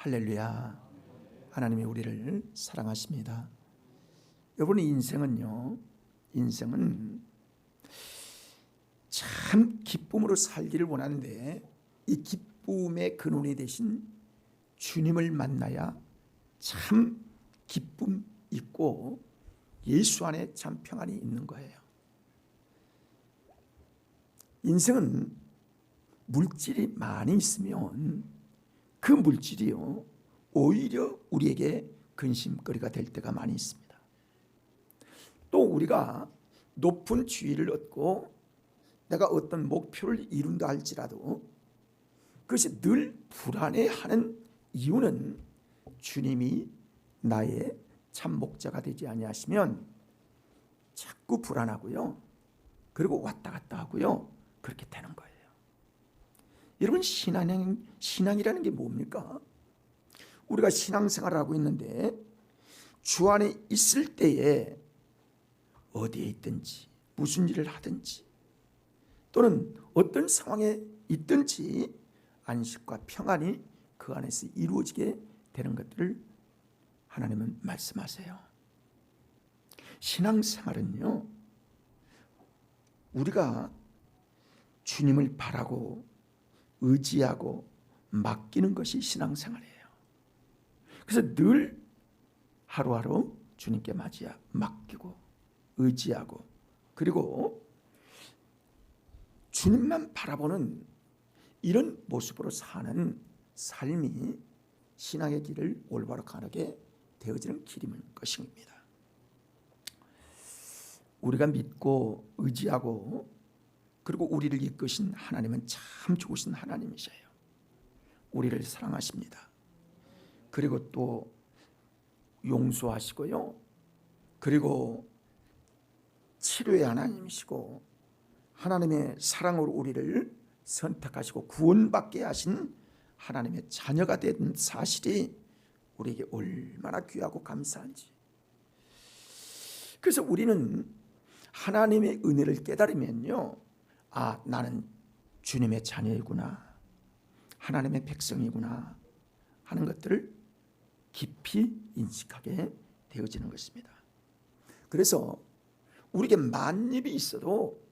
할렐루야. 하나님이 우리를 사랑하십니다. 여러분의 인생은 참 기쁨으로 살기를 원하는데 이 기쁨의 근원이 되신 주님을 만나야 참 기쁨 있고 예수 안에 참 평안이 있는 거예요. 인생은 물질이 많이 있으면 그 물질이요 오히려 우리에게 근심거리가 될 때가 많이 있습니다. 또 우리가 높은 지위를 얻고 내가 어떤 목표를 이룬다 할지라도 그것이 늘 불안해하는 이유는 주님이 나의 참 목자가 되지 아니하시면 자꾸 불안하고요, 그리고 왔다 갔다 하고요, 그렇게 되는 거예요. 여러분, 신앙이라는 게 뭡니까? 우리가 신앙생활을 하고 있는데 주 안에 있을 때에 어디에 있든지 무슨 일을 하든지 또는 어떤 상황에 있든지 안식과 평안이 그 안에서 이루어지게 되는 것들을 하나님은 말씀하세요. 신앙생활은요, 우리가 주님을 바라고 의지하고 맡기는 것이 신앙생활이에요. 그래서 늘 하루하루 주님께 맡기고 의지하고 그리고 주님만 바라보는 이런 모습으로 사는 삶이 신앙의 길을 올바로 가게 되어지는 길인 것입니다. 우리가 믿고 의지하고 그리고 우리를 이끄신 하나님은 참 좋으신 하나님이셔요. 우리를 사랑하십니다. 그리고 또 용서하시고요, 그리고 치료의 하나님이시고 하나님의 사랑으로 우리를 선택하시고 구원받게 하신 하나님의 자녀가 된 사실이 우리에게 얼마나 귀하고 감사한지. 그래서 우리는 하나님의 은혜를 깨달으면요, 아, 나는 주님의 자녀이구나, 하나님의 백성이구나 하는 것들을 깊이 인식하게 되어지는 것입니다. 그래서 우리에게 만입이 있어도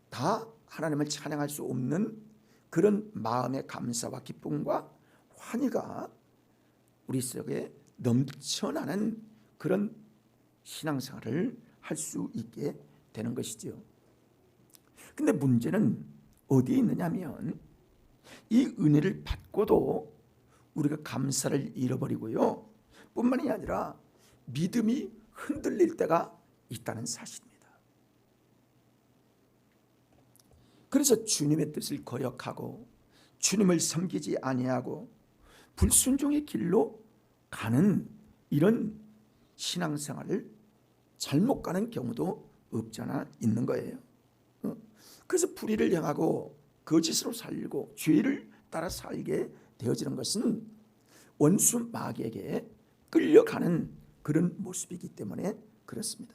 다 하나님을 찬양할 수 없는 그런 마음의 감사와 기쁨과 환희가 우리 속에 넘쳐나는 그런 신앙생활을 할 수 있게 되는 것이죠. 근데 문제는 어디에 있느냐면 이 은혜를 받고도 우리가 감사를 잃어버리고요, 뿐만이 아니라 믿음이 흔들릴 때가 있다는 사실입니다. 그래서 주님의 뜻을 거역하고 주님을 섬기지 아니하고 불순종의 길로 가는 이런 신앙생활을 잘못 가는 경우도 없지 않아 있는 거예요. 그래서 불의를 행하고 거짓으로 살고 죄를 따라 살게 되어지는 것은 원수 마귀에게 끌려가는 그런 모습이기 때문에 그렇습니다.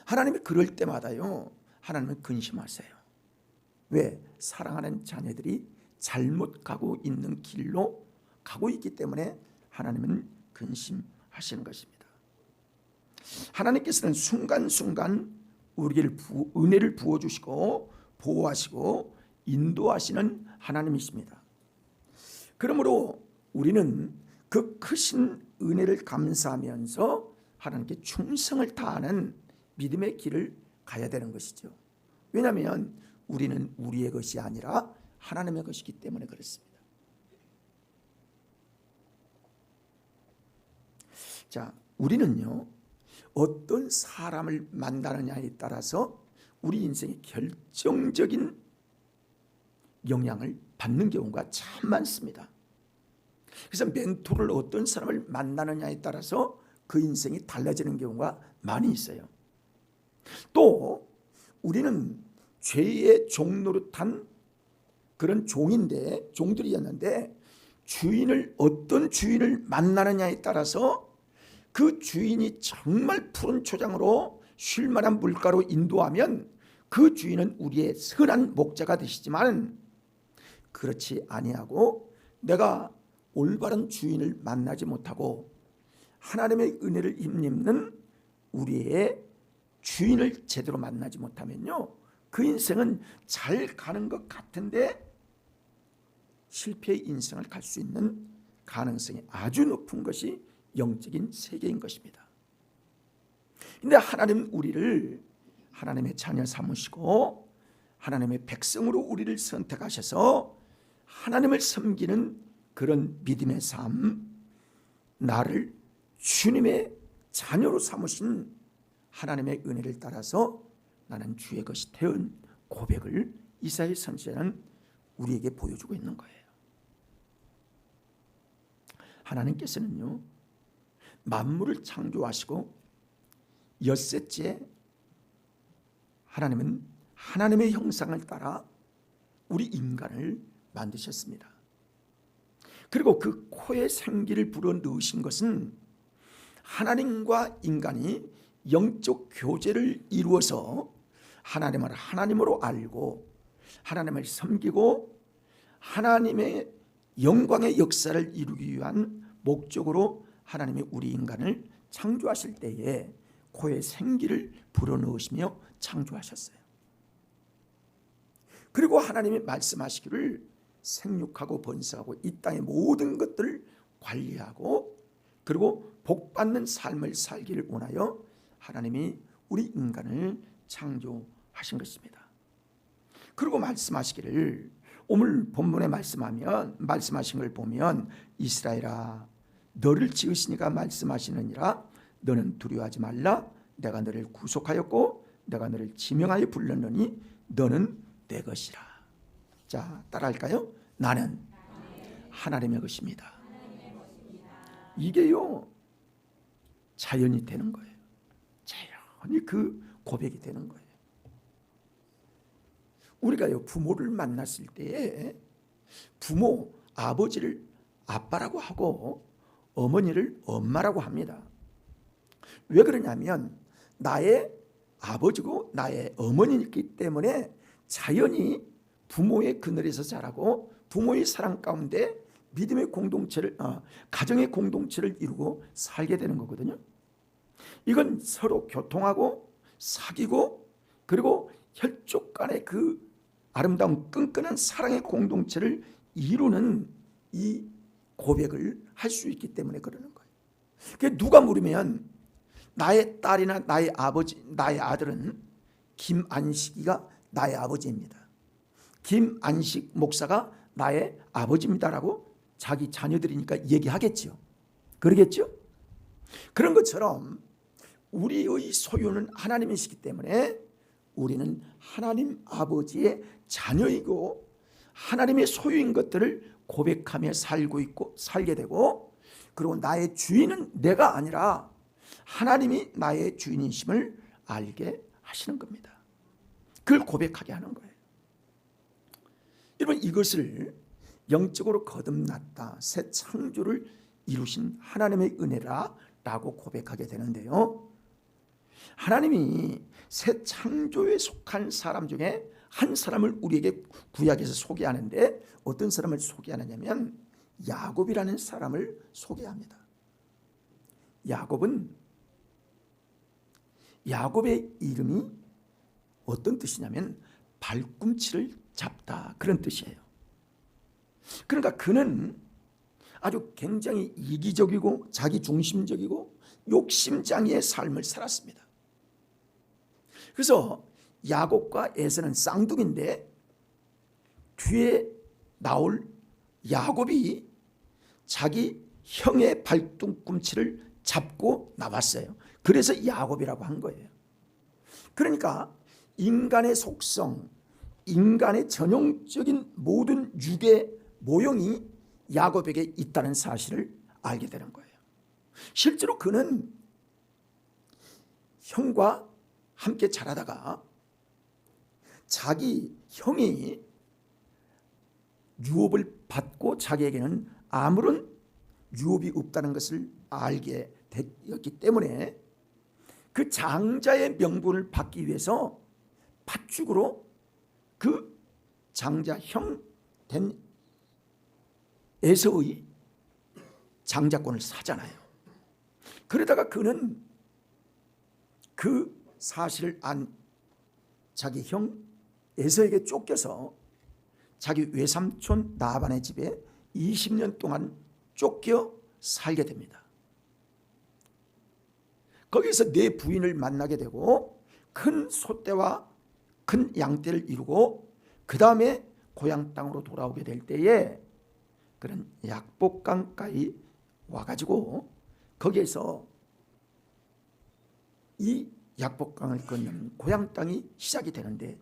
하나님이 그럴 때마다요, 하나님은 근심하세요. 왜? 사랑하는 자녀들이 잘못 가고 있는 길로 가고 있기 때문에 하나님은 근심하시는 것입니다. 하나님께서는 순간순간 우리에게 은혜를 부어주시고 보호하시고 인도하시는 하나님이십니다. 그러므로 우리는 그 크신 은혜를 감사하면서 하나님께 충성을 다하는 믿음의 길을 가야 되는 것이죠. 왜냐하면 우리는 우리의 것이 아니라 하나님의 것이기 때문에 그렇습니다. 자, 우리는요, 어떤 사람을 만나느냐에 따라서 우리 인생에 결정적인 영향을 받는 경우가 참 많습니다. 그래서 멘토를 어떤 사람을 만나느냐에 따라서 그 인생이 달라지는 경우가 많이 있어요. 또 우리는 죄의 종노릇한 그런 종들이었는데 어떤 주인을 만나느냐에 따라서 그 주인이 정말 푸른 초장으로 쉴 만한 물가로 인도하면 그 주인은 우리의 선한 목자가 되시지만, 그렇지 아니하고 내가 올바른 주인을 만나지 못하고 하나님의 은혜를 힘입는 우리의 주인을 제대로 만나지 못하면요, 그 인생은 잘 가는 것 같은데 실패의 인생을 갈 수 있는 가능성이 아주 높은 것이 영적인 세계인 것입니다. 근데 하나님은 우리를 하나님의 자녀 삼으시고 하나님의 백성으로 우리를 선택하셔서 하나님을 섬기는 그런 믿음의 삶, 나를 주님의 자녀로 삼으신 하나님의 은혜를 따라서 나는 주의 것이 되은 고백을 이사야 선지자는 우리에게 보여주고 있는 거예요. 하나님께서는요, 만물을 창조하시고 엿새째 하나님은 하나님의 형상을 따라 우리 인간을 만드셨습니다. 그리고 그 코에 생기를 불어넣으신 것은 하나님과 인간이 영적 교제를 이루어서 하나님을 하나님으로 알고 하나님을 섬기고 하나님의 영광의 역사를 이루기 위한 목적으로 하나님이 우리 인간을 창조하실 때에 코에 생기를 불어넣으시며 창조하셨어요. 그리고 하나님이 말씀하시기를 생육하고 번성하고 이 땅의 모든 것들을 관리하고 그리고 복받는 삶을 살기를 원하여 하나님이 우리 인간을 창조하신 것입니다. 그리고 말씀하시기를 오늘 본문에 말씀하신 걸 보면 이스라엘아 너를 지으시니까 말씀하시느니라 너는 두려워하지 말라 내가 너를 구속하였고 내가 너를 지명하여 불렀느니 너는 내 것이라. 자, 따라할까요? 나는 하나님의 것입니다. 이게요 자연이 되는 거예요. 자연히 그 고백이 되는 거예요. 우리가요 부모를 만났을 때에 부모 아버지를 아빠라고 하고 어머니를 엄마라고 합니다. 왜 그러냐면 나의 아버지고 나의 어머니이기 때문에 자연히 부모의 그늘에서 자라고 부모의 사랑 가운데 믿음의 공동체를 가정의 공동체를 이루고 살게 되는 거거든요. 이건 서로 교통하고 사귀고 그리고 혈족 간의 그 아름다운 끈끈한 사랑의 공동체를 이루는 이 고백을 할 수 있기 때문에 그러는 거예요. 그러니까 누가 물으면 나의 딸이나 나의 아버지, 나의 아들은 김안식이가 나의 아버지입니다. 김안식 목사가 나의 아버지입니다라고 자기 자녀들이니까 얘기하겠죠. 그러겠죠? 그런 것처럼 우리의 소유는 하나님이시기 때문에 우리는 하나님 아버지의 자녀이고 하나님의 소유인 것들을 고백하며 살고 있고 살게 되고 그리고 나의 주인은 내가 아니라 하나님이 나의 주인이심을 알게 하시는 겁니다. 그걸 고백하게 하는 거예요. 여러분 이것을 영적으로 거듭났다 새 창조를 이루신 하나님의 은혜라고 고백하게 되는데요. 하나님이 새 창조에 속한 사람 중에 한 사람을 우리에게 구약에서 소개하는데 어떤 사람을 소개하느냐면 야곱이라는 사람을 소개합니다. 야곱의 이름이 어떤 뜻이냐면 발꿈치를 잡다 그런 뜻이에요. 그러니까 그는 아주 굉장히 이기적이고 자기중심적이고 욕심장애의 삶을 살았습니다. 그래서 야곱과 에서는 쌍둥이인데 뒤에 나올 야곱이 자기 형의 발꿈치를 잡고 나왔어요. 그래서 야곱이라고 한 거예요. 그러니까 인간의 속성, 인간의 전형적인 모든 육의 모형이 야곱에게 있다는 사실을 알게 되는 거예요. 실제로 그는 형과 함께 자라다가 자기 형이 유업을 받고 자기에게는 아무런 유업이 없다는 것을 알게 되었기 때문에 그 장자의 명분을 받기 위해서 팥죽으로 그 장자 형 된 에서의 장자권을 사잖아요. 그러다가 그는 그 사실을 안 자기 형 에서에게 쫓겨서 자기 외삼촌 라반의 집에 20년 동안 쫓겨 살게 됩니다. 거기서 내 부인을 만나게 되고 큰 소떼와 큰 양떼를 이루고 그 다음에 고향 땅으로 돌아오게 될 때에 그는 약복강가에 와가지고 거기에서 이 약복강을 건너는 고향 땅이 시작이 되는데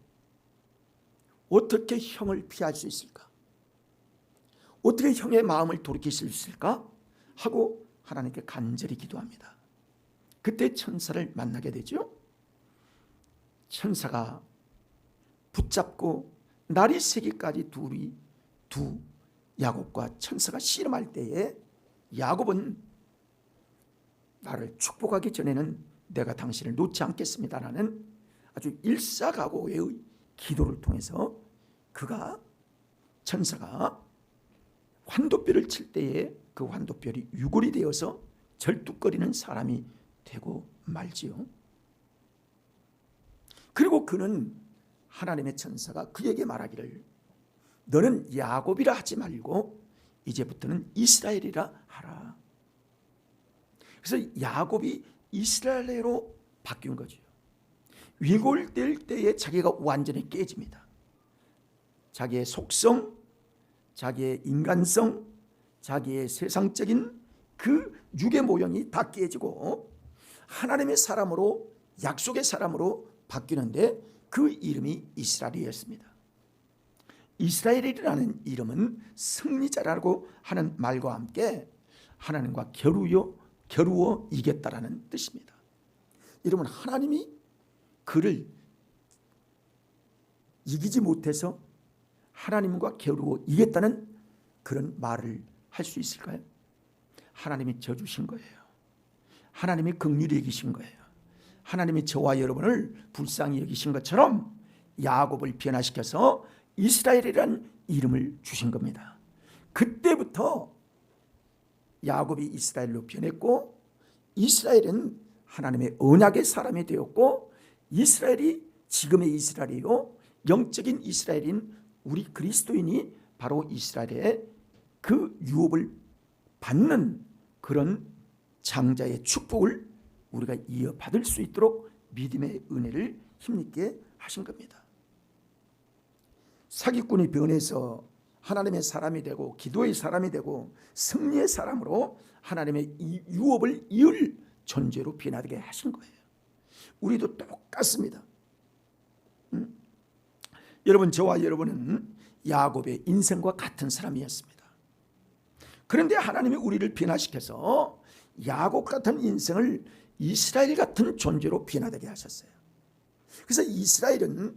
어떻게 형을 피할 수 있을까? 어떻게 형의 마음을 돌이킬 수 있을까? 하고 하나님께 간절히 기도합니다. 그때 천사를 만나게 되죠. 천사가 붙잡고 날이 새기까지 두 야곱과 천사가 씨름할 때에 야곱은 나를 축복하기 전에는 내가 당신을 놓지 않겠습니다라는 아주 일사각오의 기도를 통해서 천사가 환도뼈를 칠 때에 그 환도뼈이 유골이 되어서 절뚝거리는 사람이 되고 말지요. 그리고 그는 하나님의 천사가 그에게 말하기를 너는 야곱이라 하지 말고 이제부터는 이스라엘이라 하라. 그래서 야곱이 이스라엘로 바뀐 거죠. 위골될 때에 자기가 완전히 깨집니다. 자기의 속성, 자기의 인간성, 자기의 세상적인 그 육의 모형이 다 깨지고 하나님의 사람으로, 약속의 사람으로 바뀌는데 그 이름이 이스라엘이었습니다. 이스라엘이라는 이름은 승리자라고 하는 말과 함께 하나님과 겨루어 이겼다라는 뜻입니다. 여러분, 하나님이 그를 이기지 못해서 하나님과 겨루어 이겼다는 그런 말을 할 수 있을까요? 하나님이 져주신 거예요. 하나님이 긍휼히 여기신 거예요. 하나님이 저와 여러분을 불쌍히 여기신 것처럼 야곱을 변화시켜서 이스라엘이라는 이름을 주신 겁니다. 그때부터 야곱이 이스라엘로 변했고 이스라엘은 하나님의 언약의 사람이 되었고 이스라엘이 지금의 이스라엘이요 영적인 이스라엘인 우리 그리스도인이 바로 이스라엘의 그 유업을 받는 그런 장자의 축복을 우리가 이어받을 수 있도록 믿음의 은혜를 힘있게 하신 겁니다. 사기꾼이 변해서 하나님의 사람이 되고 기도의 사람이 되고 승리의 사람으로 하나님의 이 유업을 이을 존재로 변하게 하신 거예요. 우리도 똑같습니다. 여러분, 저와 여러분은 야곱의 인생과 같은 사람이었습니다. 그런데 하나님이 우리를 변화시켜서 야곱 같은 인생을 이스라엘 같은 존재로 변화되게 하셨어요. 그래서 이스라엘은,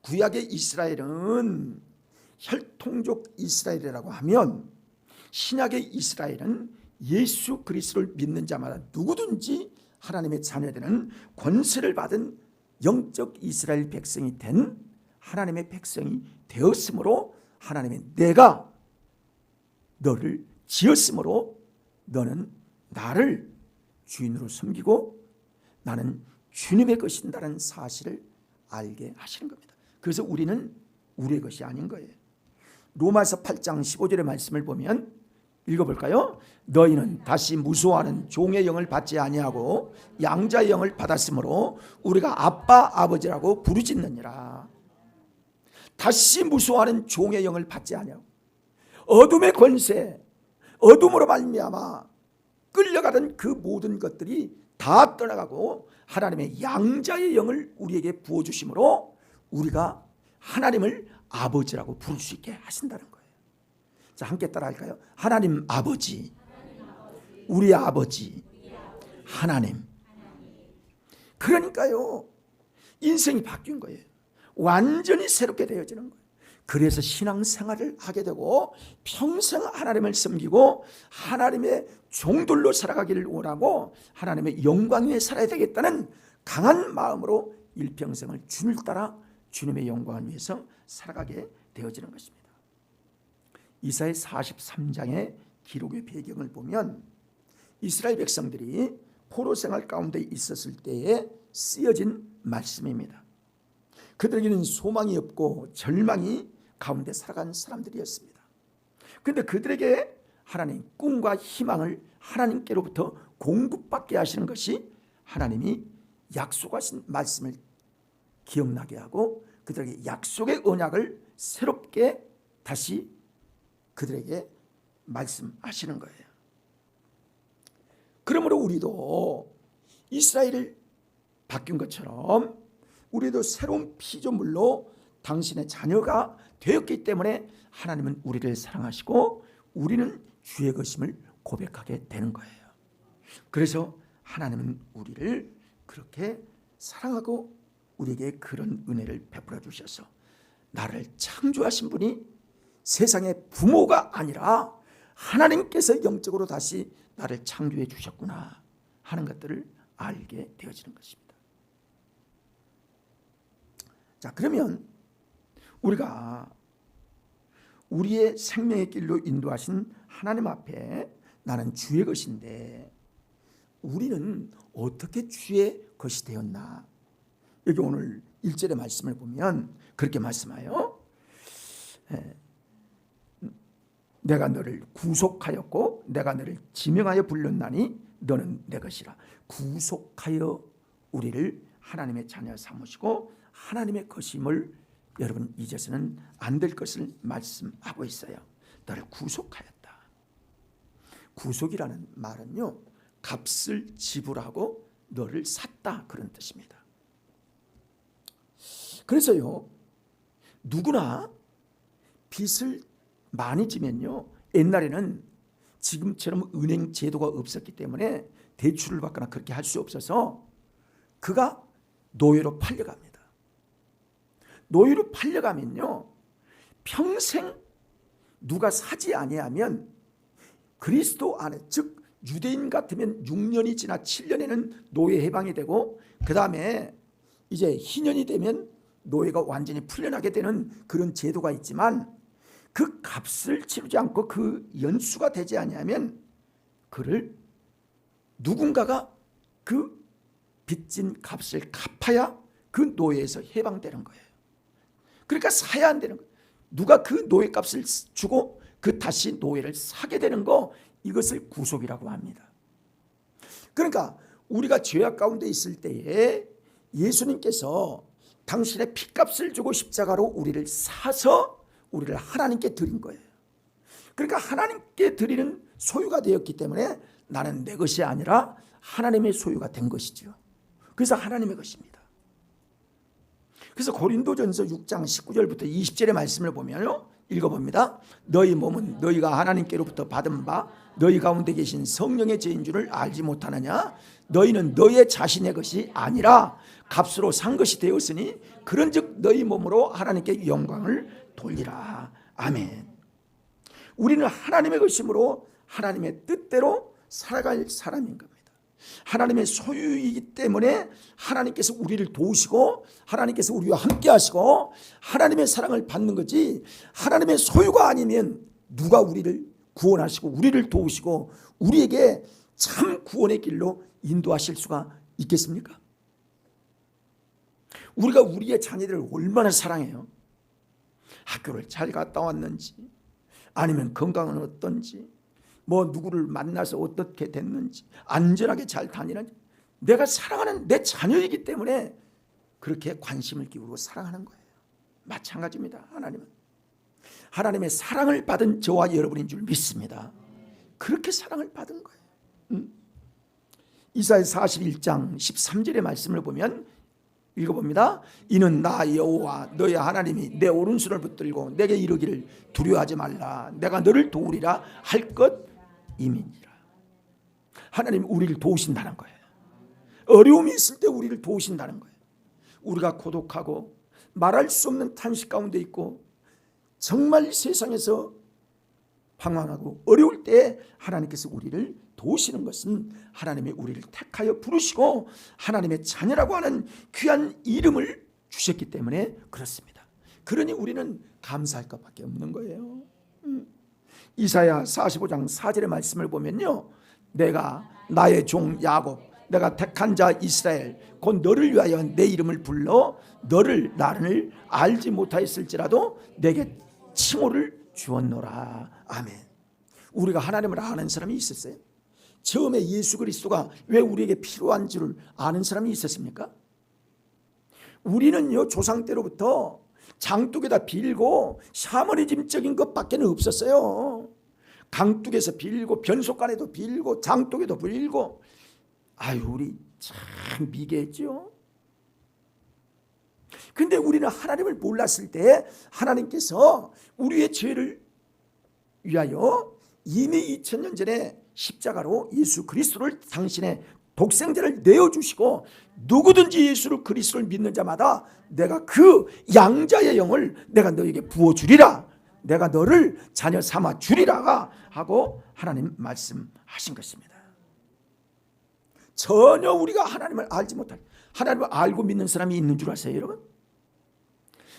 구약의 이스라엘은 혈통족 이스라엘이라고 하면 신약의 이스라엘은 예수 그리스도를 믿는 자마다 누구든지 하나님의 자녀되는 권세를 받은 영적 이스라엘 백성이 된 하나님의 백성이 되었으므로 하나님의 내가 너를 지었으므로 너는 나를 주인으로 섬기고 나는 주님의 것인다는 사실을 알게 하시는 겁니다. 그래서 우리는 우리의 것이 아닌 거예요. 로마서 8장 15절의 말씀을 보면 읽어볼까요? 너희는 다시 무소하는 종의 영을 받지 아니하고 양자의 영을 받았으므로 우리가 아빠 아버지라고 부르짖느니라. 다시 무소하는 종의 영을 받지 아니하고 어둠의 권세, 어둠으로 말미암아 끌려가던 그 모든 것들이 다 떠나가고 하나님의 양자의 영을 우리에게 부어주심으로 우리가 하나님을 아버지라고 부를 수 있게 하신다는 거예요. 자, 함께 따라할까요? 하나님 아버지, 우리 아버지 하나님. 그러니까요, 인생이 바뀐 거예요. 완전히 새롭게 되어지는 거예요. 그래서 신앙생활을 하게 되고 평생 하나님을 섬기고 하나님의 종들로 살아가기를 원하고 하나님의 영광 위에 살아야 되겠다는 강한 마음으로 일평생을 주님을 따라 주님의 영광을 위해서 살아가게 되어지는 것입니다. 이사야 43장의 기록의 배경을 보면 이스라엘 백성들이 포로 생활 가운데 있었을 때에 쓰여진 말씀입니다. 그들에게는 소망이 없고 절망이 가운데 살아간 사람들이었습니다. 그런데 그들에게 하나님 꿈과 희망을 하나님께로부터 공급받게 하시는 것이 하나님이 약속하신 말씀을 기억나게 하고 그들에게 약속의 언약을 새롭게 다시 그들에게 말씀하시는 거예요. 그러므로 우리도 이스라엘을 바뀐 것처럼 우리도 새로운 피조물로 당신의 자녀가 되었기 때문에 하나님은 우리를 사랑하시고 우리는 주의 것임을 고백하게 되는 거예요. 그래서 하나님은 우리를 그렇게 사랑하고 우리에게 그런 은혜를 베풀어 주셔서 나를 창조하신 분이 세상의 부모가 아니라 하나님께서 영적으로 다시 나를 창조해 주셨구나 하는 것들을 알게 되어지는 것입니다. 자, 그러면 우리가 우리의 생명의 길로 인도하신 하나님 앞에 나는 주의 것인데 우리는 어떻게 주의 것이 되었나? 여기 오늘 1절의 말씀을 보면 그렇게 말씀하여 내가 너를 구속하였고 내가 너를 지명하여 불렀나니 너는 내 것이라. 구속하여 우리를 하나님의 자녀 삼으시고 하나님의 것임을 여러분 잊어서는 안 될 것을 말씀하고 있어요. 너를 구속하였다. 구속이라는 말은요, 값을 지불하고 너를 샀다 그런 뜻입니다. 그래서요, 누구나 빚을 많이 지면요, 옛날에는 지금처럼 은행 제도가 없었기 때문에 대출을 받거나 그렇게 할 수 없어서 그가 노예로 팔려갑니다. 노예로 팔려가면요, 평생 누가 사지 아니하면 그리스도 안에, 즉 유대인 같으면 6년이 지나 7년에는 노예 해방이 되고 그 다음에 이제 희년이 되면 노예가 완전히 풀려나게 되는 그런 제도가 있지만 그 값을 치르지 않고 그 연수가 되지 아니하면 그를 누군가가 그 빚진 값을 갚아야 그 노예에서 해방되는 거예요. 그러니까 사야 안 되는 거예요. 누가 그 노예 값을 주고 그 다시 노예를 사게 되는 거, 이것을 구속이라고 합니다. 그러니까 우리가 죄악 가운데 있을 때에 예수님께서 당신의 피값을 주고 십자가로 우리를 사서 우리를 하나님께 드린 거예요. 그러니까 하나님께 드리는 소유가 되었기 때문에 나는 내 것이 아니라 하나님의 소유가 된 것이죠. 그래서 하나님의 것입니다. 그래서 고린도전서 6장 19절부터 20절의 말씀을 보면요, 읽어봅니다. 너희 몸은 너희가 하나님께로부터 받은 바 너희 가운데 계신 성령의 죄인 줄을 알지 못하느냐? 너희는 너의 자신의 것이 아니라 값으로 산 것이 되었으니 그런즉 너희 몸으로 하나님께 영광을 돌리라. 아멘. 우리는 하나님의 것이므로 하나님의 뜻대로 살아갈 사람인 겁니다. 하나님의 소유이기 때문에 하나님께서 우리를 도우시고 하나님께서 우리와 함께 하시고 하나님의 사랑을 받는 거지, 하나님의 소유가 아니면 누가 우리를 구원하시고 우리를 도우시고 우리에게 참 구원의 길로 인도하실 수가 있겠습니까? 우리가 우리의 자녀들을 얼마나 사랑해요? 학교를 잘 갔다 왔는지, 아니면 건강은 어떤지, 뭐 누구를 만나서 어떻게 됐는지, 안전하게 잘 다니는지, 내가 사랑하는 내 자녀이기 때문에 그렇게 관심을 기울이고 사랑하는 거예요. 마찬가지입니다. 하나님은 하나님의 사랑을 받은 저와 여러분인 줄 믿습니다. 그렇게 사랑을 받은 거예요. 이사야 41장 13절의 말씀을 보면 읽어봅니다. 이는 나 여호와 너의 하나님이 내 오른손을 붙들고 내게 이르기를 두려워하지 말라. 내가 너를 도우리라 할 것임이니라. 하나님 우리를 도우신다는 거예요. 어려움이 있을 때 우리를 도우신다는 거예요. 우리가 고독하고 말할 수 없는 탄식 가운데 있고 정말 세상에서 방황하고 어려울 때 하나님께서 우리를 도우시는 것은 하나님이 우리를 택하여 부르시고 하나님의 자녀라고 하는 귀한 이름을 주셨기 때문에 그렇습니다. 그러니 우리는 감사할 것밖에 없는 거예요. 이사야 45장 4절의 말씀을 보면요, 내가 나의 종 야곱, 내가 택한 자 이스라엘, 곧 너를 위하여 내 이름을 불러 너를 나를 알지 못하였을지라도 내게 칭호를 주었노라. 아멘. 우리가 하나님을 아는 사람이 있었어요? 처음에 예수 그리스도가 왜 우리에게 필요한 줄을 아는 사람이 있었습니까? 우리는요, 조상 때로부터 장독에다 빌고 샤머니즘적인 것밖에 없었어요. 강둑에서 빌고 변속간에도 빌고 장독에도 빌고, 아유, 우리 참 미개했죠. 근데 우리는 하나님을 몰랐을 때 하나님께서 우리의 죄를 위하여 이미 2000년 전에 십자가로 예수 그리스도를, 당신의 독생자를 내어주시고, 누구든지 예수 그리스도를 믿는 자마다 내가 그 양자의 영을 내가 너에게 부어주리라, 내가 너를 자녀 삼아 주리라 하고 하나님 말씀하신 것입니다. 전혀 우리가 하나님을 알지 못할, 하나님을 알고 믿는 사람이 있는 줄 아세요, 여러분?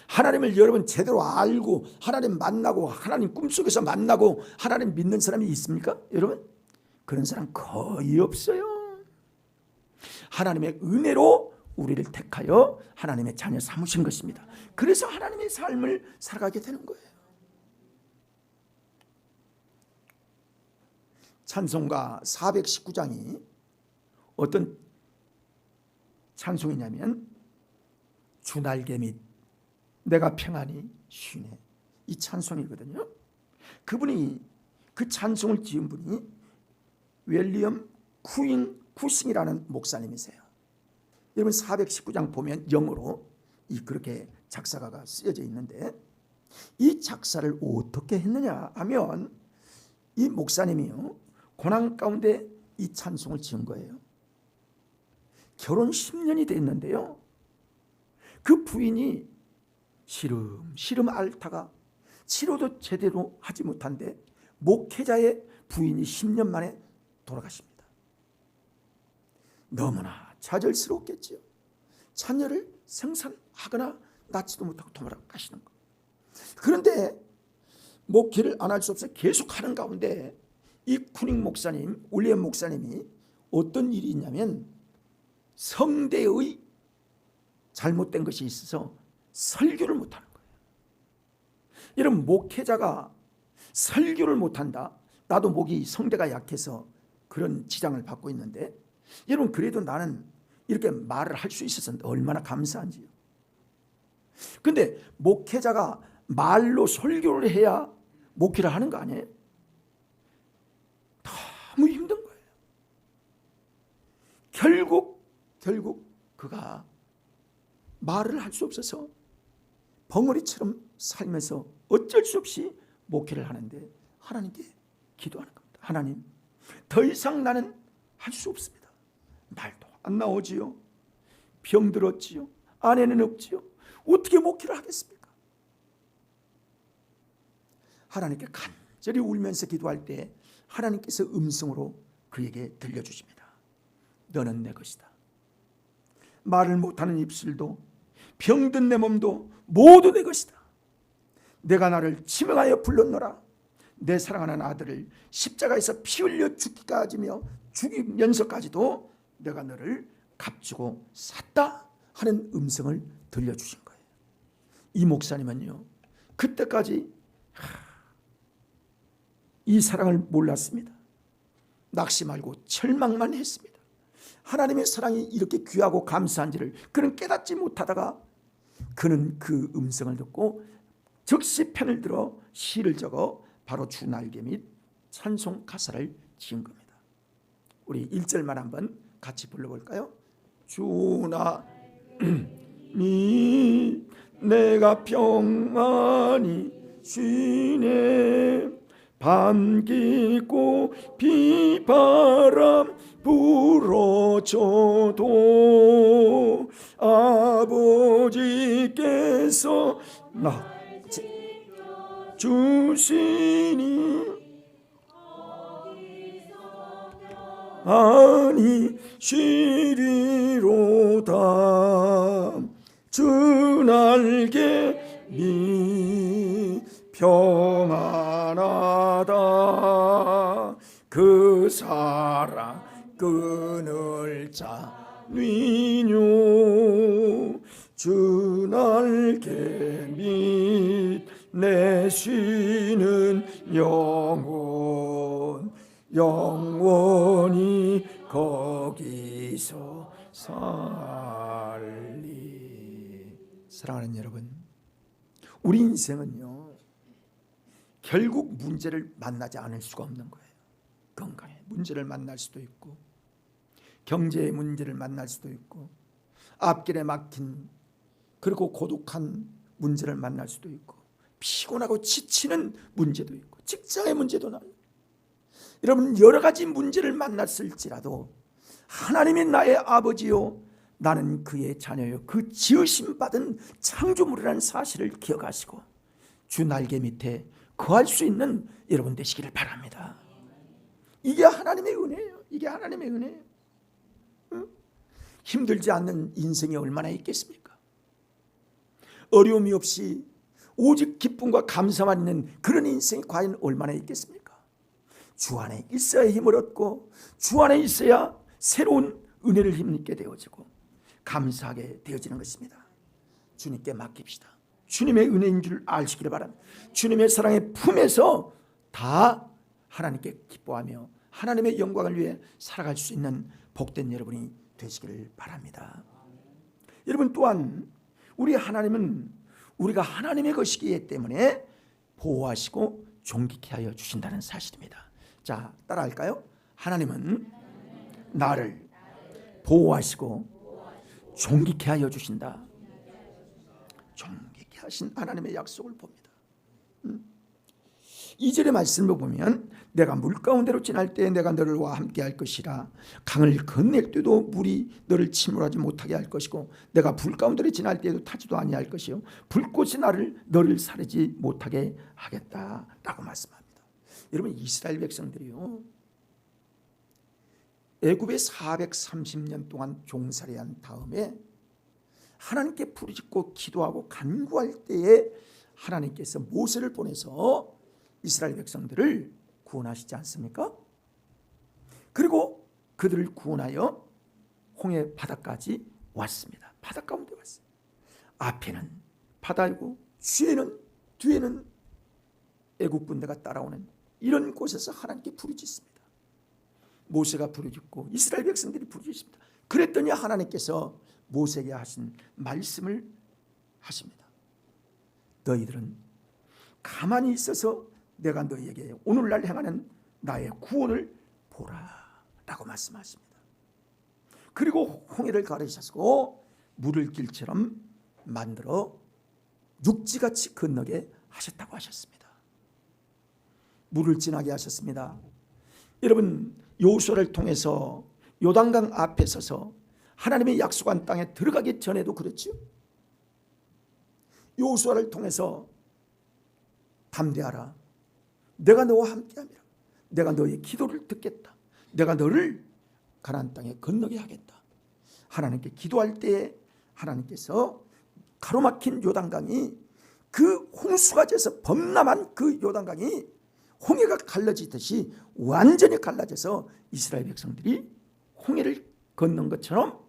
하나님을 여러분 제대로 알고 하나님 만나고 하나님 꿈속에서 만나고 하나님 믿는 사람이 있습니까, 여러분? 그런 사람 거의 없어요. 하나님의 은혜로 우리를 택하여 하나님의 자녀 삼으신 것입니다. 그래서 하나님의 삶을 살아가게 되는 거예요. 찬송가 419장이 어떤 찬송이냐면, 주 날개 밑 내가 평안히 쉬네, 이 찬송이거든요. 그분이, 그 찬송을 지은 분이 윌리엄 쿠싱이라는 목사님이세요. 여러분 419장 보면 영어로 그렇게 작사가가 쓰여져 있는데, 이 작사를 어떻게 했느냐 하면, 이 목사님이요, 고난 가운데 이 찬송을 지은 거예요. 결혼 10년이 됐는데요, 그 부인이 시름 앓다가 치료도 제대로 하지 못한데 목회자의 부인이 10년 만에 돌아가십니다. 너무나 좌절스럽겠지요. 자녀를 생산하거나 낳지도 못하고 돌아가시는 거. 그런데 목회를 안 할 수 없어 계속하는 가운데 이 쿠닝 목사님, 윌리엄 목사님이 어떤 일이 있냐면, 성대의 잘못된 것이 있어서 설교를 못하는 거예요. 여러분, 목회자가 설교를 못한다, 나도 목이 성대가 약해서 그런 지장을 받고 있는데, 여러분 그래도 나는 이렇게 말을 할 수 있어서 얼마나 감사한지요. 근데 목회자가 말로 설교를 해야 목회를 하는 거 아니에요? 너무 힘든 거예요. 결국 그가 말을 할 수 없어서 벙어리처럼 살면서 어쩔 수 없이 목회를 하는데, 하나님께 기도하는 겁니다. 하나님, 더 이상 나는 할 수 없습니다. 말도 안 나오지요. 병들었지요. 아내는 없지요. 어떻게 목회를 하겠습니까? 하나님께 간절히 울면서 기도할 때 하나님께서 음성으로 그에게 들려주십니다. 너는 내 것이다. 말을 못하는 입술도 병든 내 몸도 모두 내 것이다. 내가 나를 지명하여 불렀노라. 내 사랑하는 아들을 십자가에서 피 흘려 죽이면서까지도 내가 너를 값주고 샀다 하는 음성을 들려주신 거예요. 이 목사님은요, 그때까지 이 사랑을 몰랐습니다. 낙심하고 절망만 했습니다. 하나님의 사랑이 이렇게 귀하고 감사한지를 그는 깨닫지 못하다가, 그는 그 음성을 듣고 즉시 펜을 들어 시를 적어 바로 주 날개 및 찬송 가사를 지은 겁니다. 우리 1절만 한번 같이 불러볼까요? 주 날개 내가 평안히 쉬네, 밤 깊고 비바람 불어줘도 아버지께서 나 주시니 아니 쉬리로다. 주 날개 미 평안하다. 그 사랑 끊을 자니뇨. 주 날개 밑 내 쉬는 영원히 거기서 살리. 사랑하는 여러분, 우리 인생은요 결국 문제를 만나지 않을 수가 없는 거예요. 건강의 문제를 만날 수도 있고, 경제의 문제를 만날 수도 있고, 앞길에 막힌 그리고 고독한 문제를 만날 수도 있고, 피곤하고 지치는 문제도 있고, 직장의 문제도 나요. 여러분, 여러 가지 문제를 만났을지라도 하나님이 나의 아버지요 나는 그의 자녀요, 그 지으심 받은 창조물이라는 사실을 기억하시고 주 날개 밑에 거할 수 있는 여러분 되시기를 바랍니다. 이게 하나님의 은혜예요. 이게 하나님의 은혜예요. 힘들지 않는 인생이 얼마나 있겠습니까? 어려움이 없이 오직 기쁨과 감사만 있는 그런 인생이 과연 얼마나 있겠습니까? 주 안에 있어야 힘을 얻고, 주 안에 있어야 새로운 은혜를 힘입게 되어지고 감사하게 되어지는 것입니다. 주님께 맡깁시다. 주님의 은혜인 줄 아시기를 바랍니다. 주님의 사랑의 품에서 다 하나님께 기뻐하며 하나님의 영광을 위해 살아갈 수 있는 복된 여러분이 되시기를 바랍니다. 여러분, 또한 우리 하나님은 우리가 하나님의 것이기 때문에 보호하시고 존귀케 하여 주신다는 사실입니다. 자, 따라할까요? 하나님은 나를 보호하시고 존귀케 하여 주신다. 존귀케 하신 하나님의 약속을 봅니다. 2절의 말씀을 보면 내가 물 가운데로 지날 때 내가 너와 함께 할 것이라. 강을 건넬 때도 물이 너를 침몰하지 못하게 할 것이고, 내가 불 가운데로 지날 때도 타지도 아니할 것이요 불꽃이 너를 사르지 못하게 하겠다라고 말씀합니다. 여러분, 이스라엘 백성들이요 애굽에 430년 동안 종살이한 다음에 하나님께 부르짖고 기도하고 간구할 때에 하나님께서 모세를 보내서 이스라엘 백성들을 구원하시지 않습니까? 그리고 그들을 구원하여 홍해 바다까지 왔습니다. 바다 가운데 왔어요. 앞에는 바다이고 뒤에는 애국 군대가 따라오는 이런 곳에서 하나님께 부르짖습니다. 모세가 부르짖고 이스라엘 백성들이 부르짖습니다. 그랬더니 하나님께서 모세에게 하신 말씀을 하십니다. 너희들은 가만히 있어서 내가 너희에게 오늘날 행하는 나의 구원을 보라 라고 말씀하십니다. 그리고 홍해를 가르치시고 물을 길처럼 만들어 육지같이 건너게 하셨다고 하셨습니다. 물을 지나게 하셨습니다. 여러분, 여호수아를 통해서 요단강 앞에 서서 하나님의 약속한 땅에 들어가기 전에도 그렇죠. 여호수아를 통해서 담대하라, 내가 너와 함께함이라, 내가 너의 기도를 듣겠다, 내가 너를 가나안 땅에 건너게 하겠다. 하나님께 기도할 때에 하나님께서 가로막힌 요단강이, 그 홍수가 져서 범람한 그 요단강이 홍해가 갈라지듯이 완전히 갈라져서 이스라엘 백성들이 홍해를 건넌 것처럼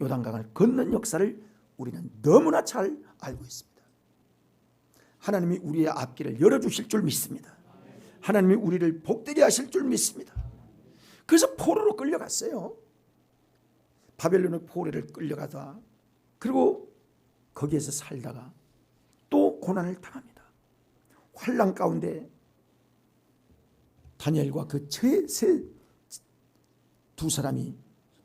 요단강을 건넌 역사를 우리는 너무나 잘 알고 있습니다. 하나님이 우리의 앞길을 열어주실 줄 믿습니다. 하나님이 우리를 복되게 하실 줄 믿습니다. 그래서 포로로 끌려갔어요. 바벨론의 포로를 끌려가다 그리고 거기에서 살다가 또 고난을 당합니다. 환난 가운데 다니엘과 그 두 사람이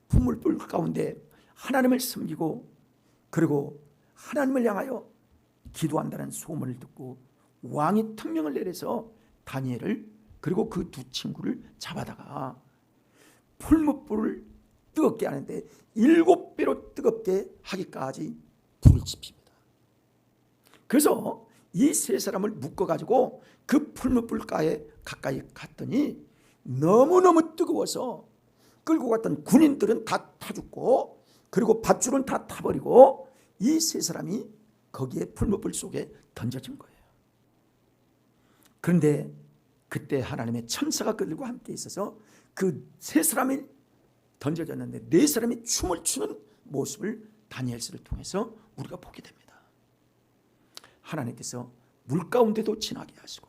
풍물불 가운데 하나님을 섬기고 그리고 하나님을 향하여 기도한다는 소문을 듣고 왕이 특명을 내려서 다니엘을 그리고 그 두 친구를 잡아다가 풀무불을 뜨겁게 하는데 7배로 뜨겁게 하기까지 불을 지핍니다. 그래서 이 세 사람을 묶어가지고 그 풀무불가에 가까이 갔더니 너무너무 뜨거워서 끌고 갔던 군인들은 다 타 죽고 그리고 밧줄은 다 타버리고 이 세 사람이 거기에 풀무불 속에 던져진 거예요. 그런데 그때 하나님의 천사가 그들과 함께 있어서 그 세 사람이 던져졌는데 네 사람이 춤을 추는 모습을 다니엘서를 통해서 우리가 보게 됩니다. 하나님께서 물 가운데도 지나게 하시고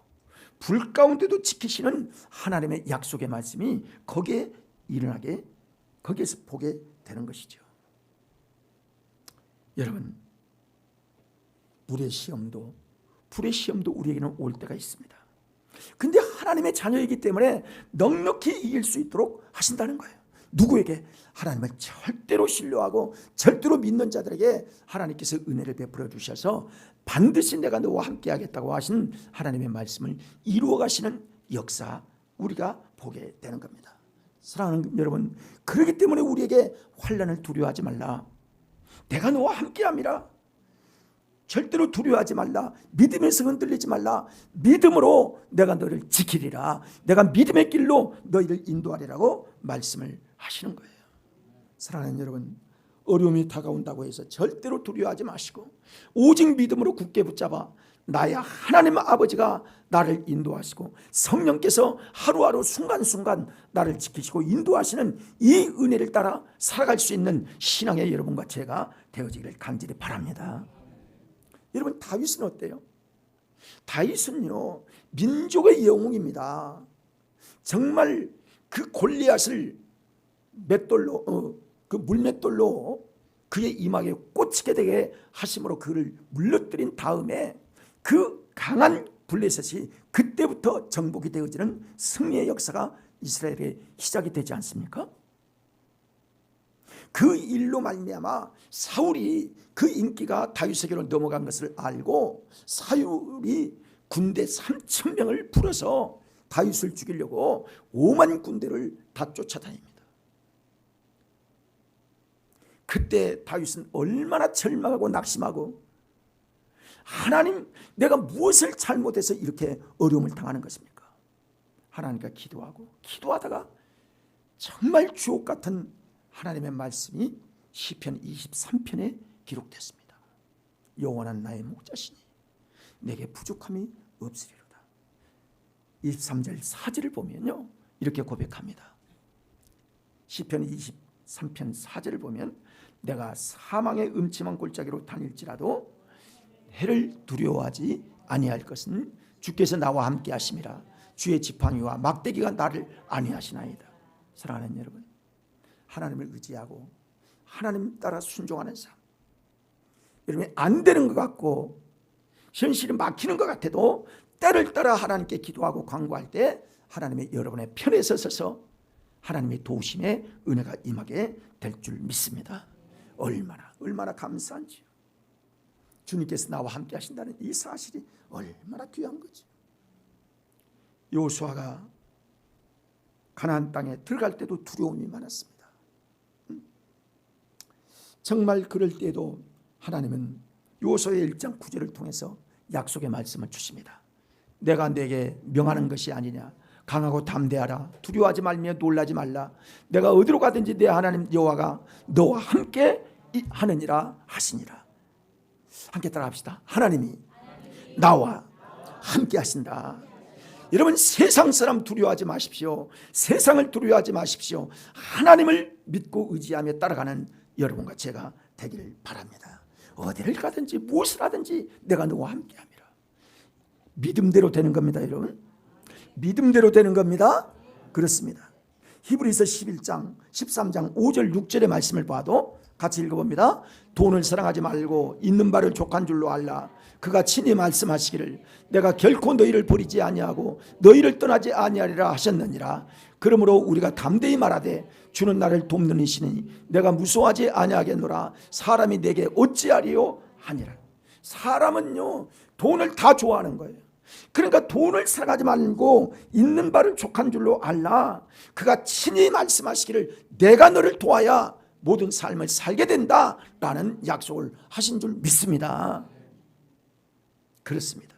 불 가운데도 지키시는 하나님의 약속의 말씀이 거기에 일어나게, 거기에서 보게 되는 것이죠. 여러분, 불의 시험도 우리에게는 올 때가 있습니다. 근데 하나님의 자녀이기 때문에 넉넉히 이길 수 있도록 하신다는 거예요. 누구에게? 하나님을 절대로 신뢰하고 절대로 믿는 자들에게 하나님께서 은혜를 베풀어 주셔서 반드시 내가 너와 함께 하겠다고 하신 하나님의 말씀을 이루어 가시는 역사, 우리가 보게 되는 겁니다. 사랑하는 여러분, 그렇기 때문에 우리에게 환난을 두려워하지 말라. 내가 너와 함께 함이라. 절대로 두려워하지 말라. 믿음에서 흔들리지 말라. 믿음으로 내가 너를 지키리라. 내가 믿음의 길로 너희를 인도하리라고 말씀을 하시는 거예요. 사랑하는 여러분, 어려움이 다가온다고 해서 절대로 두려워하지 마시고 오직 믿음으로 굳게 붙잡아 나의 하나님 아버지가 나를 인도하시고 성령께서 하루하루 순간순간 나를 지키시고 인도하시는 이 은혜를 따라 살아갈 수 있는 신앙의 여러분과 제가 되어지기를 간절히 바랍니다. 여러분, 다윗은 어때요? 다윗은요, 민족의 영웅입니다. 정말 그 골리앗을 맷돌로, 그 물맷돌로 그의 이마에 꽂히게 되게 하심으로 그를 물러뜨린 다음에 그 강한 블레셋이 그때부터 정복이 되어지는 승리의 역사가 이스라엘에 시작이 되지 않습니까? 그 일로 말미암아 사울이 그 인기가 다윗에게로 넘어간 것을 알고 사울이 군대 3,000명을 풀어서 다윗을 죽이려고 5만 군대를 다 쫓아다닙니다. 그때 다윗은 얼마나 절망하고 낙심하고 하나님, 내가 무엇을 잘못해서 이렇게 어려움을 당하는 것입니까? 하나님과 기도하다가 정말 주옥 같은 하나님의 말씀이 시편 23편에 기록됐습니다. 영원한 나의 목자시니 내게 부족함이 없으리로다. 23절 4절을 보면요, 이렇게 고백합니다. 시편 23편 4절을 보면 내가 사망의 음침한 골짜기로 다닐지라도 해를 두려워하지 아니할 것은 주께서 나와 함께 하심이라. 주의 지팡이와 막대기가 나를 안위하시나이다. 사랑하는 여러분, 하나님을 의지하고 하나님 따라 순종하는 삶, 여러분이 안 되는 것 같고 현실이 막히는 것 같아도 때를 따라 하나님께 기도하고 간구할 때 하나님의 여러분의 편에 서서 하나님의 도우심의 은혜가 임하게 될 줄 믿습니다. 얼마나 감사한지요. 주님께서 나와 함께 하신다는 이 사실이 얼마나 귀한 거죠. 여호수아가 가나안 땅에 들어갈 때도 두려움이 많았습니다. 정말 그럴 때에도 하나님은 여호수아의 1장 9절을 통해서 약속의 말씀을 주십니다. 내가 내게 명하는 것이 아니냐. 강하고 담대하라. 두려워하지 말며 놀라지 말라. 내가 어디로 가든지 내 하나님 여호와가 너와 함께 하느니라 하시니라. 함께 따라합시다. 하나님이 나와 함께 하신다. 여러분, 세상 사람 두려워하지 마십시오. 세상을 두려워하지 마십시오. 하나님을 믿고 의지하며 따라가는 여러분과 제가 되기를 바랍니다. 어디를 가든지 무엇을 하든지 내가 너와 함께 함이라. 믿음대로 되는 겁니다. 여러분, 믿음대로 되는 겁니다. 그렇습니다. 히브리서 11장 13장 5절 6절의 말씀을 봐도 같이 읽어봅니다. 돈을 사랑하지 말고 있는 바를 족한 줄로 알라. 그가 친히 말씀하시기를 내가 결코 너희를 버리지 아니하고 너희를 떠나지 아니하리라 하셨느니라. 그러므로 우리가 담대히 말하되 주는 나를 돕는 이시니 내가 무서워하지 아니하겠노라. 사람이 내게 어찌하리요 하니라. 사람은요, 돈을 다 좋아하는 거예요. 그러니까 돈을 사랑하지 말고 있는 바를 족한 줄로 알라. 그가 친히 말씀하시기를 내가 너를 도와야 모든 삶을 살게 된다라는 약속을 하신 줄 믿습니다. 그렇습니다.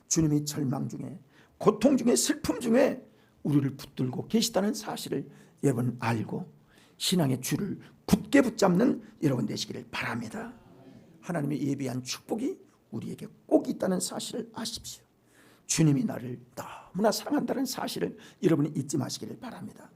주님이 절망 중에, 고통 중에, 슬픔 중에 우리를 붙들고 계시다는 사실을 여러분 알고 신앙의 줄을 굳게 붙잡는 여러분 되시기를 바랍니다. 하나님의 예비한 축복이 우리에게 꼭 있다는 사실을 아십시오. 주님이 나를 너무나 사랑한다는 사실을 여러분이 잊지 마시기를 바랍니다.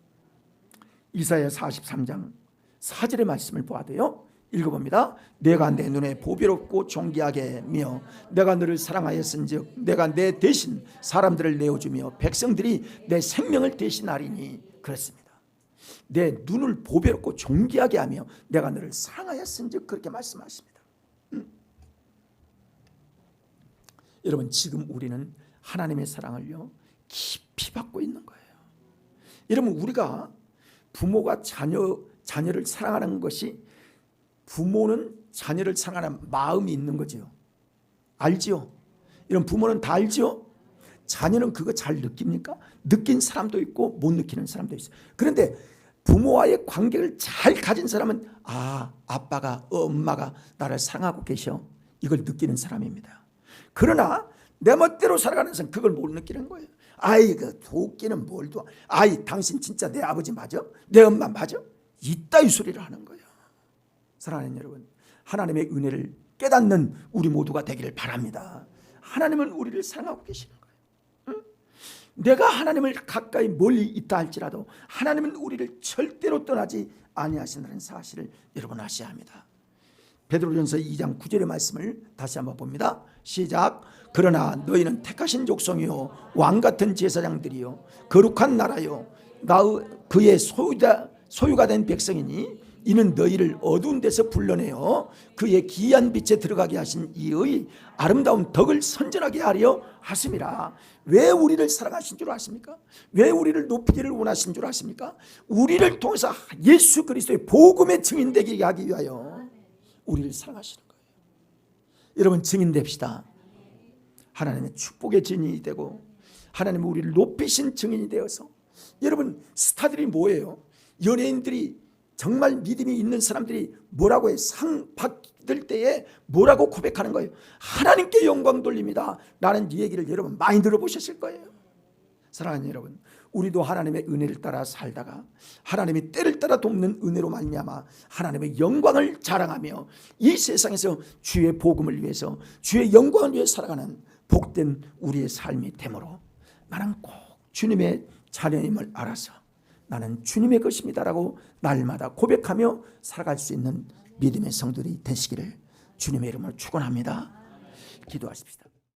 이사야 43장 4절의 말씀을 보아도요, 읽어봅니다. 내가 내 눈에 보배롭고 존귀하게 며 내가 너를 사랑하였은즉 내가 내 대신 사람들을 내어주며 백성들이 내 생명을 대신하리니. 그렇습니다. 내 눈을 보배롭고 존귀하게 하며 내가 너를 사랑하였은즉 그렇게 말씀하십니다. 여러분, 지금 우리는 하나님의 사랑을요 깊이 받고 있는 거예요. 여러분, 우리가 부모가 자녀를 사랑하는 것이, 부모는 자녀를 사랑하는 마음이 있는 거죠. 알지요? 이런 부모는 다 알지요? 자녀는 그거 잘 느낍니까? 느낀 사람도 있고 못 느끼는 사람도 있어요. 그런데 부모와의 관계를 잘 가진 사람은 아빠가 엄마가 나를 사랑하고 계셔, 이걸 느끼는 사람입니다. 그러나 내 멋대로 살아가는 사람은 그걸 못 느끼는 거예요. 그 도끼는 뭘 도, 당신 진짜 내 아버지 맞아? 내 엄마 맞아? 이따위 소리를 하는 거예요. 사랑하는 여러분, 하나님의 은혜를 깨닫는 우리 모두가 되기를 바랍니다. 하나님은 우리를 사랑하고 계시는 거예요. 내가 하나님을 가까이 멀리 있다 할지라도 하나님은 우리를 절대로 떠나지 아니하신다는 사실을 여러분 아셔야 합니다. 베드로전서 2장 9절의 말씀을 다시 한번 봅니다. 시작. 그러나 너희는 택하신 족속이요 왕같은 제사장들이요 거룩한 나라요 그의 소유가 된 백성이니 이는 너희를 어두운 데서 불러내어 그의 기이한 빛에 들어가게 하신 이의 아름다운 덕을 선전하게 하려 하심이라. 왜 우리를 사랑하신 줄 아십니까? 왜 우리를 높이기를 원하신 줄 아십니까? 우리를 통해서 예수 그리스도의 복음의 증인되게 하기 위하여 우리를 사랑하시는 거예요. 여러분, 증인됩시다. 하나님의 축복의 증인이 되고 하나님은 우리를 높이신 증인이 되어서, 여러분, 스타들이 뭐예요? 연예인들이, 정말 믿음이 있는 사람들이 뭐라고 해요? 상 받을 때에 뭐라고 고백하는 거예요? 하나님께 영광 돌립니다 라는 이 얘기를 여러분 많이 들어보셨을 거예요. 사랑하는 여러분, 우리도 하나님의 은혜를 따라 살다가 하나님이 때를 따라 돕는 은혜로 말미암아 하나님의 영광을 자랑하며 이 세상에서 주의 복음을 위해서, 주의 영광을 위해 살아가는 복된 우리의 삶이 되므로 나는 꼭 주님의 자녀임을 알아서 나는 주님의 것입니다라고 날마다 고백하며 살아갈 수 있는 믿음의 성도들이 되시기를 주님의 이름으로 축원합니다. 기도하십시다.